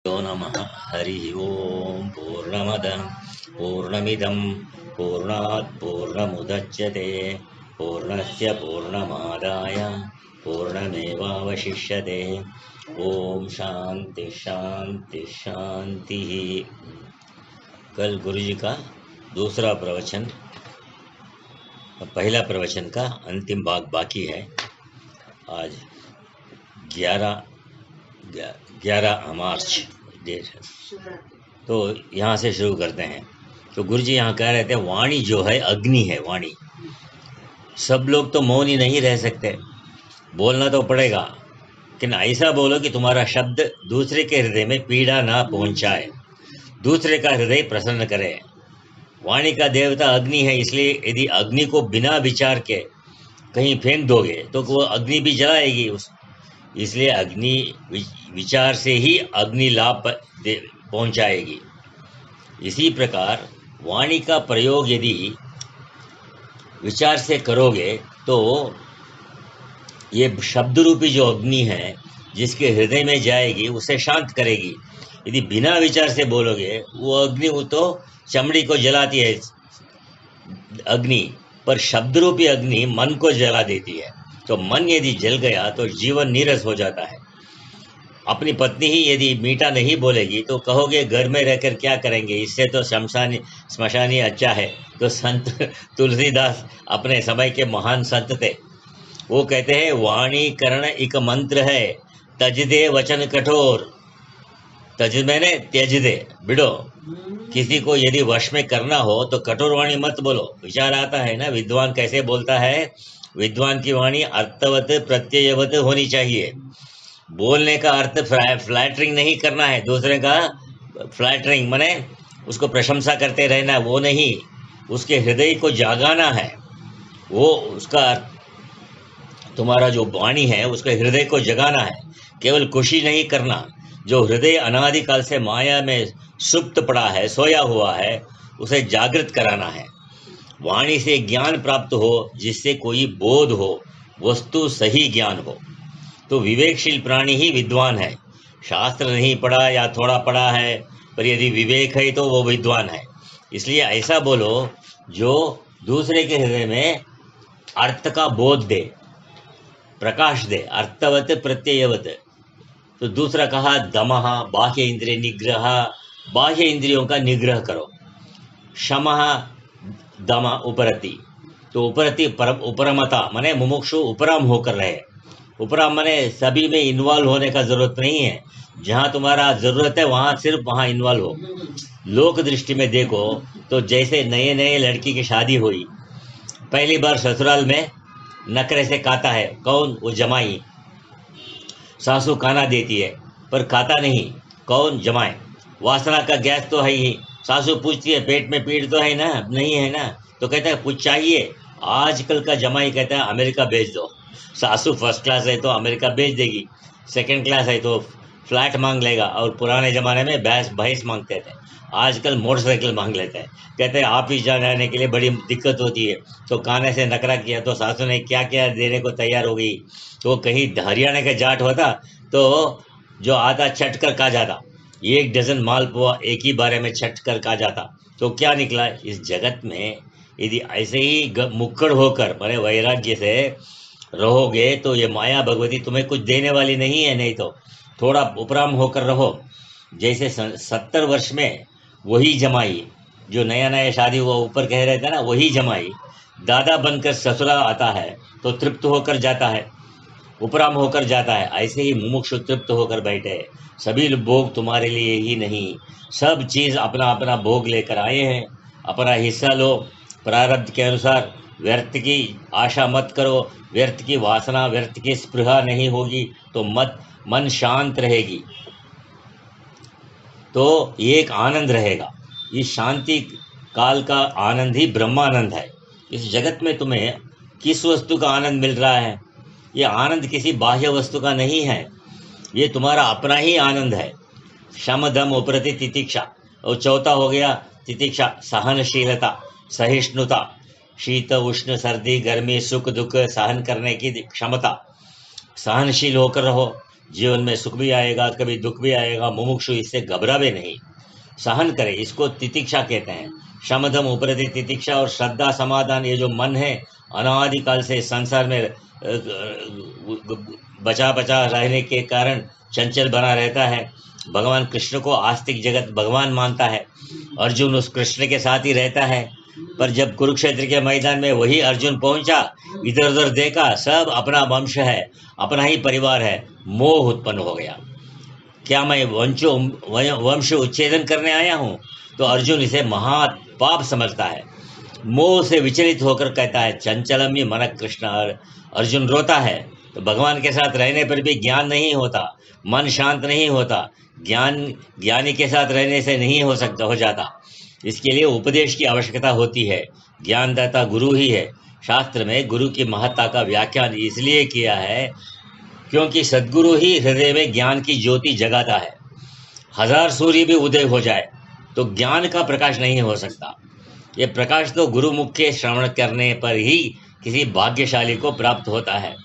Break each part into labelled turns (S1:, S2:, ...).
S1: यो नमः हरि ओम पूर्णमदः पूर्णमिदं पूर्णात् पूर्णमुदच्यते पूर्णस्य पूर्णमादाय पूर्णमेवावशिष्यते। ओम शांति शांति शांति। कल गुरु जी का दूसरा प्रवचन, पहला प्रवचन का अंतिम भाग बाकी है। आज 11 मार्च डेट है, तो यहाँ से शुरू करते हैं। तो गुरु जी यहाँ कह रहे थे वाणी जो है अग्नि है। वाणी, सब लोग तो मौन ही नहीं रह सकते, बोलना तो पड़ेगा, लेकिन ऐसा बोलो कि तुम्हारा शब्द दूसरे के हृदय में पीड़ा ना पहुंचाए, दूसरे का हृदय प्रसन्न करे। वाणी का देवता अग्नि है, इसलिए यदि अग्नि को बिना विचार के कहीं फेंक दोगे तो वो अग्नि भी जलाएगी। इसलिए अग्नि विचार से ही अग्नि लाभ पहुंचाएगी। इसी प्रकार वाणी का प्रयोग यदि विचार से करोगे तो ये शब्द रूपी जो अग्नि है जिसके हृदय में जाएगी उसे शांत करेगी। यदि बिना विचार से बोलोगे वो अग्नि, वो तो चमड़ी को जलाती है अग्नि, पर शब्द रूपी अग्नि मन को जला देती है। तो मन यदि जल गया तो जीवन नीरस हो जाता है। अपनी पत्नी ही यदि मीठा नहीं बोलेगी तो कहोगे घर में रहकर क्या करेंगे, इससे तो स्मशानी अच्छा है। तो संत तुलसीदास अपने समय के महान संत थे, वो कहते हैं वाणी करण एक मंत्र है, तज दे वचन कठोर। तज मैंने त्यज दे, बिड़ो। किसी को यदि वश में करना हो तो कठोर वाणी मत बोलो। विचार आता है ना, विद्वान कैसे बोलता है। विद्वान की वाणी अर्थवत प्रत्ययवत होनी चाहिए। बोलने का अर्थ फ्लैटरिंग नहीं करना है, दूसरे का फ्लैटरिंग माने उसको प्रशंसा करते रहना, वो नहीं। उसके हृदय को जागाना है, वो उसका तुम्हारा जो वाणी है उसके हृदय को जगाना है। केवल खुशी नहीं करना। जो हृदय अनादिकाल से माया में सुप्त पड़ा है, सोया हुआ है, उसे जागृत कराना है। वाणी से ज्ञान प्राप्त हो, जिससे कोई बोध हो, वस्तु सही ज्ञान हो। तो विवेकशील प्राणी ही विद्वान है। शास्त्र नहीं पढ़ा या थोड़ा पढ़ा है, पर यदि विवेक है तो वो विद्वान है। इसलिए ऐसा बोलो जो दूसरे के हृदय में अर्थ का बोध दे, प्रकाश दे, अर्थवत प्रत्ययवत। तो दूसरा कहा दमः, बाह्य इंद्रिय निग्रह, बाह्य इंद्रियों का निग्रह करो। शमः दम उपरति, तो उपरति उपरमता माने मुमुक्षु उपराम होकर रहे। उपराम माने सभी में इन्वॉल्व होने का जरूरत नहीं है, जहाँ तुम्हारा जरूरत है वहाँ सिर्फ वहाँ इन्वॉल्व हो। लोक दृष्टि में देखो तो जैसे नए नए लड़की की शादी हुई, पहली बार ससुराल में नखरे से खाता है कौन, वो जमाई। सासू खाना देती है पर खाता नहीं, कौन, जमाई। वासना का गैस तो है ही। सासू पूछती है पेट में पीड़ तो है ना, नहीं है ना, तो कहता है कुछ चाहिए। आजकल का जमाई कहता है अमेरिका भेज दो। सासू फर्स्ट क्लास है तो अमेरिका भेज देगी, सेकंड क्लास है तो फ्लैट मांग लेगा। और पुराने ज़माने में भैंस मांगते थे, आजकल मोटरसाइकिल मांग लेते हैं। कहते हैं ऑफिस जाने के लिए बड़ी दिक्कत होती है, तो खाने से नखरा किया तो सासू ने क्या क्या देने को तैयार हो गई। तो कहीं हरियाणा का जाट होता तो जो आधा छट कर खा जाता, 1 डजन मालपुआ एक ही बारे में छट कर खा जाता। तो क्या निकला, इस जगत में यदि ऐसे ही मुक्कड़ होकर माने वैराग्य से रहोगे तो ये माया भगवती तुम्हें कुछ देने वाली नहीं है। नहीं तो थोड़ा उपराम होकर रहो। जैसे 70 वर्ष में वही जमाई जो नया नया शादी हुआ, ऊपर कह रहे थे ना, वही जमाई दादा बनकर ससुराल आता है तो तृप्त होकर जाता है, उपराम होकर जाता है। ऐसे ही मुमुक्षु तृप्त होकर बैठे। सभी भोग तुम्हारे लिए ही नहीं, सब चीज़ अपना अपना भोग लेकर आए हैं। अपना हिस्सा लो प्रारब्ध के अनुसार। व्यर्थ की आशा मत करो, व्यर्थ की वासना, व्यर्थ की स्पृहा नहीं होगी तो मन शांत रहेगी, तो एक आनंद रहेगा। इस शांति काल का आनंद ही ब्रह्मानंद है। इस जगत में तुम्हें किस वस्तु का आनंद मिल रहा है, ये आनंद किसी बाह्य वस्तु का नहीं है, ये तुम्हारा अपना ही आनंद है। शम दम उपरति तितिक्षा, और चौथा हो गया तितिक्षा, सहनशीलता, सहिष्णुता। शीत उष्ण सर्दी गर्मी सुख दुख सहन करने की क्षमता। सहनशील होकर रहो, जीवन में सुख भी आएगा, कभी दुख भी आएगा, मुमुक्षु इससे घबरावे नहीं, सहन करे। इसको तितिक्षा कहते हैं। शमदम उपरति तितिक्षा और श्रद्धा समाधान, ये जो मन है अनादिकाल से संसार में बचा बचा रहने के कारण चंचल बना रहता है। भगवान कृष्ण को आस्तिक जगत भगवान मानता है, अर्जुन उस कृष्ण के साथ ही रहता है। पर जब कुरुक्षेत्र के मैदान में वही अर्जुन पहुंचा, इधर उधर देखा, सब अपना वंश है, अपना ही परिवार है, मोह उत्पन्न हो गया। क्या मैं वंश उच्छेदन करने आया हूँ? तो अर्जुन इसे महा पाप समझता है। मोह से विचलित होकर कहता है चंचलम मन कृष्ण। अर्जुन रोता है। तो भगवान के साथ रहने पर भी ज्ञान नहीं होता, मन शांत नहीं होता, ज्ञानी के साथ रहने से नहीं हो जाता। इसके लिए उपदेश की आवश्यकता होती है। ज्ञानदाता गुरु ही है। शास्त्र में गुरु की महत्ता का व्याख्यान इसलिए किया है क्योंकि सद्गुरु ही हृदय में ज्ञान की ज्योति जगाता है। हजार सूर्य भी उदय हो जाए तो ज्ञान का प्रकाश नहीं हो सकता। ये प्रकाश तो गुरुमुख के श्रवण करने पर ही किसी भाग्यशाली को प्राप्त होता है।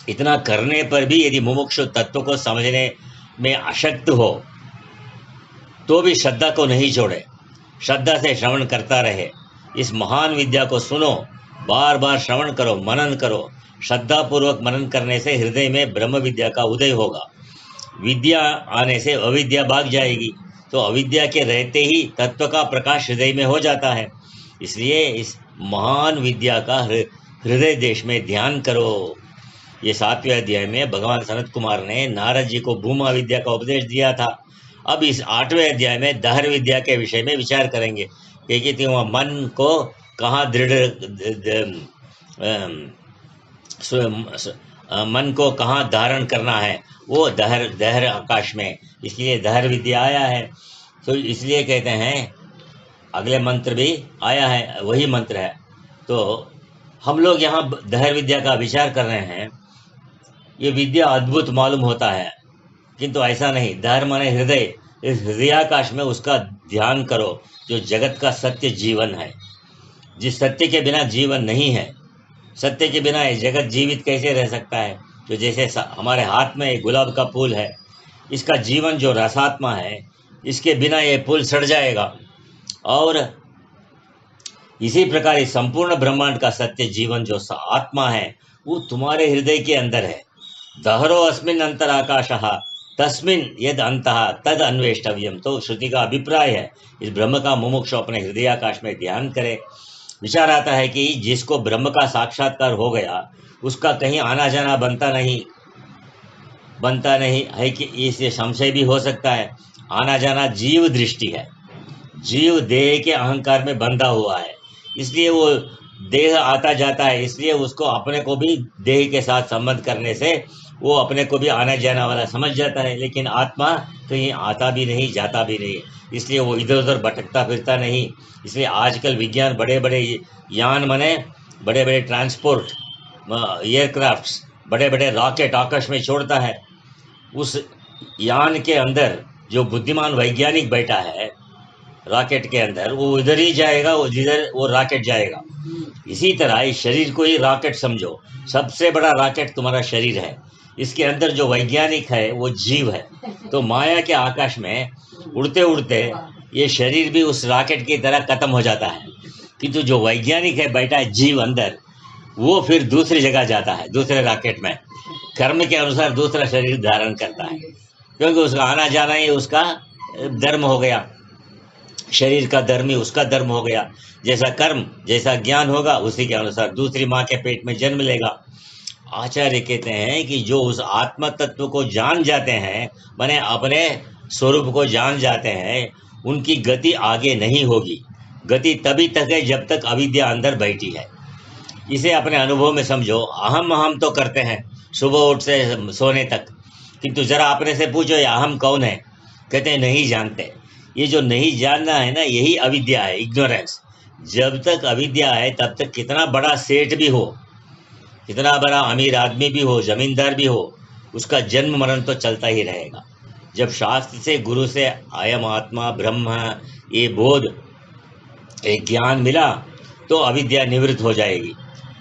S1: इतना करने पर भी यदि मुमुक्षु तत्व को समझने में अशक्त हो तो भी श्रद्धा को नहीं छोड़े, श्रद्धा से श्रवण करता रहे। इस महान विद्या को सुनो, बार बार श्रवण करो, मनन करो। श्रद्धापूर्वक मनन करने से हृदय में ब्रह्म विद्या का उदय होगा। विद्या आने से अविद्या भाग जाएगी, तो अविद्या के रहते ही तत्व का प्रकाश हृदय में हो जाता है। इसलिए इस महान विद्या का हृदय देश में ध्यान करो। ये 7वें अध्याय में भगवान सनत कुमार ने नारद जी को भूमा विद्या का उपदेश दिया था। अब इस 8वें अध्याय में दहर विद्या के विषय में विचार करेंगे कि वह मन को कहाँ मन को कहाँ धारण करना है, वो दहर आकाश में। इसलिए दहर विद्या आया है। तो इसलिए कहते हैं, अगले मंत्र भी आया है, वही मंत्र है। तो हम लोग यहाँ दहर विद्या का विचार कर रहे हैं। ये विद्या अद्भुत मालूम होता है, किंतु ऐसा नहीं। दहर माने हृदय। इस हृदयाकाश में उसका ध्यान करो, जो जगत का सत्य जीवन है। जिस सत्य के बिना जीवन नहीं है, सत्य के बिना ये जगत जीवित कैसे रह सकता है? तो जैसे हमारे हाथ में एक गुलाब का फूल है, इसका जीवन जो रसात्मा है, इसके बिना ये फूल सड़ जाएगा। और इसी प्रकार इस संपूर्ण ब्रह्मांड का सत्य जीवन जो आत्मा है, वो तुम्हारे हृदय के अंदर है। दहरो अस्मिन अंतर आकाशः तस्मिन यद अंतः तद अन्वेष्टव्यम। तो श्रुति का अभिप्राय है, इस ब्रह्म का मुमुक्षु अपने हृदयाकाश में ध्यान करे। विचार आता है कि जिसको ब्रह्म का साक्षात्कार हो गया, उसका कहीं आना जाना बनता नहीं है। कि इससे संशय भी हो सकता है। आना जाना जीव दृष्टि है। जीव देह के अहंकार में बंधा हुआ है, इसलिए वो देह आता जाता है। इसलिए उसको अपने को भी देह के साथ संबंध करने से वो अपने को भी आना जाना वाला समझ जाता है। लेकिन आत्मा कहीं आता भी नहीं, जाता भी नहीं, इसलिए वो इधर उधर भटकता फिरता नहीं। इसलिए आजकल विज्ञान बड़े बड़े यान बने, बड़े बड़े ट्रांसपोर्ट एयरक्राफ्ट्स, बड़े बड़े रॉकेट आकाश में छोड़ता है। उस यान के अंदर जो बुद्धिमान वैज्ञानिक बैठा है रॉकेट के अंदर, वो उधर ही जाएगा, वो जिधर वो रॉकेट जाएगा। इसी तरह इस शरीर को ही रॉकेट समझो। सबसे बड़ा रॉकेट तुम्हारा शरीर है। इसके अंदर जो वैज्ञानिक है वो जीव है। तो माया के आकाश में उड़ते उड़ते ये शरीर भी उस रॉकेट की तरह खत्म हो जाता है। किंतु जो वैज्ञानिक है बैठा है जीव अंदर, वो फिर दूसरी जगह जाता है, दूसरे रॉकेट में, कर्म के अनुसार दूसरा शरीर धारण करता है। क्योंकि उसका आना जाना ही उसका धर्म हो गया, शरीर का धर्म ही उसका धर्म हो गया। जैसा कर्म, जैसा ज्ञान होगा, उसी के अनुसार दूसरी माँ के पेट में जन्म लेगा। आचार्य कहते हैं कि जो उस आत्म तत्व को जान जाते हैं, माने अपने स्वरूप को जान जाते हैं, उनकी गति आगे नहीं होगी। गति तभी तक है जब तक अविद्या अंदर बैठी है। इसे अपने अनुभव में समझो। अहम तो करते हैं सुबह उठ से सोने तक, किंतु जरा अपने से पूछो ये अहम कौन है? कहते हैं नहीं जानते। ये जो नहीं जानना है ना, यही अविद्या है, इग्नोरेंस। जब तक अविद्या है तब तक कितना बड़ा सेठ भी हो, कितना बड़ा अमीर आदमी भी हो, जमींदार भी हो, उसका जन्म मरण तो चलता ही रहेगा। जब शास्त्र से, गुरु से अयम आत्मा ब्रह्म ये बोध, एक ज्ञान मिला, तो अविद्या निवृत्त हो जाएगी।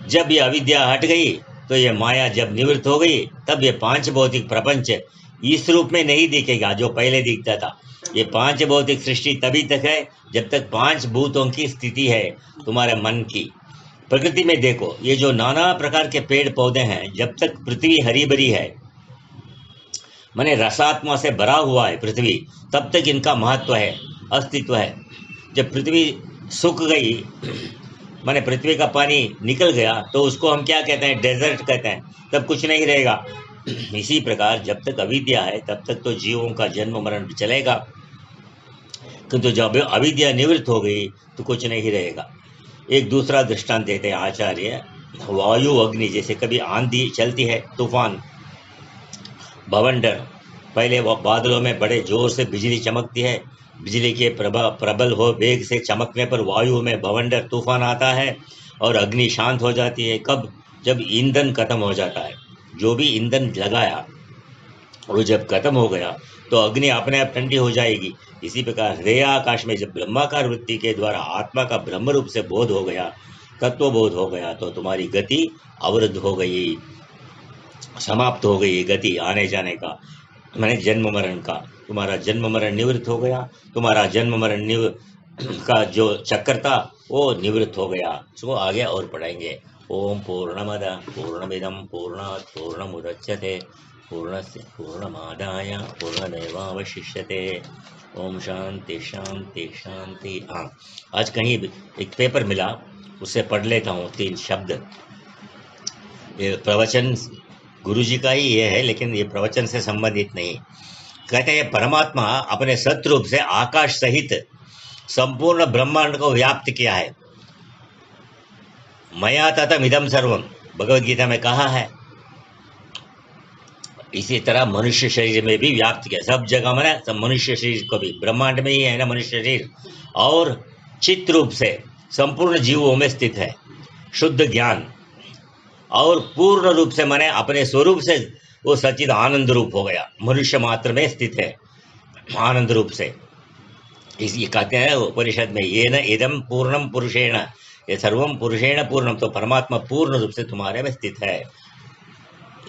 S1: जब ये अविद्या हट गई तो ये माया जब निवृत्त हो गई तब ये पांच भौतिक प्रपंच इस रूप में नहीं दिखेगा जो पहले दिखता था। ये पांच भौतिक सृष्टि तभी तक है जब तक पांच भूतों की स्थिति है तुम्हारे मन की। प्रकृति में देखो, ये जो नाना प्रकार के पेड़ पौधे हैं, जब तक पृथ्वी हरी भरी है, माने रसात्मा से भरा हुआ है पृथ्वी, तब तक इनका महत्व है, अस्तित्व है। जब पृथ्वी सूख गई, माने पृथ्वी का पानी निकल गया, तो उसको हम क्या कहते हैं? डेजर्ट कहते हैं। तब कुछ नहीं रहेगा। इसी प्रकार जब तक अविद्या है तब तक तो जीवों का जन्म मरण चलेगा, किंतु जब अविद्या निवृत्त हो गई तो कुछ नहीं रहेगा। एक दूसरा दृष्टांत देते हैं आचार्य, वायु अग्नि। जैसे कभी आंधी चलती है, तूफान, भवंडर, पहले वो बादलों में बड़े जोर से बिजली चमकती है, बिजली के प्रबल हो वेग से चमकने पर वायु में भवंडर तूफान आता है और अग्नि शांत हो जाती है। कब? जब ईंधन खत्म हो जाता है। जो भी ईंधन लगाया वो जब खत्म हो गया तो अग्नि अपने आप ठंडी हो जाएगी। इसी प्रकार हृदय आकाश में जब ब्रह्माकार वृत्ति के द्वारा आत्मा का ब्रह्म रूप से बोध हो गया, तत्व बोध हो गया, तो तुम्हारी गति अवरुद्ध हो गई, समाप्त हो गई गति आने जाने का, मैंने जन्म मरण का। तुम्हारा जन्म मरण निवृत्त हो गया, तुम्हारा जन्म मरण का जो चक्कर था वो निवृत्त हो गया। इसको आगे और पढ़ाएंगे। ओम पूर्णमद पूर्णमिदं पूर्णात् पूर्णमुदच्यते पूर्णस्य पूर्णमादाय पूर्णमेवावशिष्यते। ओम शांति शांति शांति। हाँ, आज कहीं एक पेपर मिला, उससे पढ़ लेता हूँ 3 शब्द। ये प्रवचन गुरुजी का ही ये है, लेकिन ये प्रवचन से संबंधित नहीं। कहते हैं परमात्मा अपने सतरूप से आकाश सहित संपूर्ण ब्रह्मांड को व्याप्त किया है। मया ततम इदम सर्वम, भगवद गीता में कहा है। इसी तरह मनुष्य शरीर में भी व्याप्त किया, सब जगह में। सब मनुष्य शरीर को भी, ब्रह्मांड में ही है ना मनुष्य शरीर, और चित्त रूप से संपूर्ण जीवों में स्थित है। शुद्ध ज्ञान और पूर्ण रूप से माने अपने स्वरूप से वो सचिद आनंद रूप हो गया, मनुष्य मात्र में स्थित है आनंद रूप से। इसलिए कहते हैं उपनिषद में, ये न इदम पूर्णम पुरुषेण, ये सर्वम पुरुषेण पूर्णम, तो परमात्मा पूर्ण रूप से तुम्हारे में स्थित है।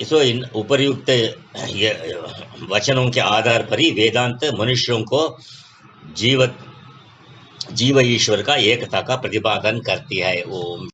S1: इसो इन उपरयुक्त वचनों के आधार पर ही वेदांत मनुष्यों को जीव ईश्वर का एकता का प्रतिपादन करती है। ओम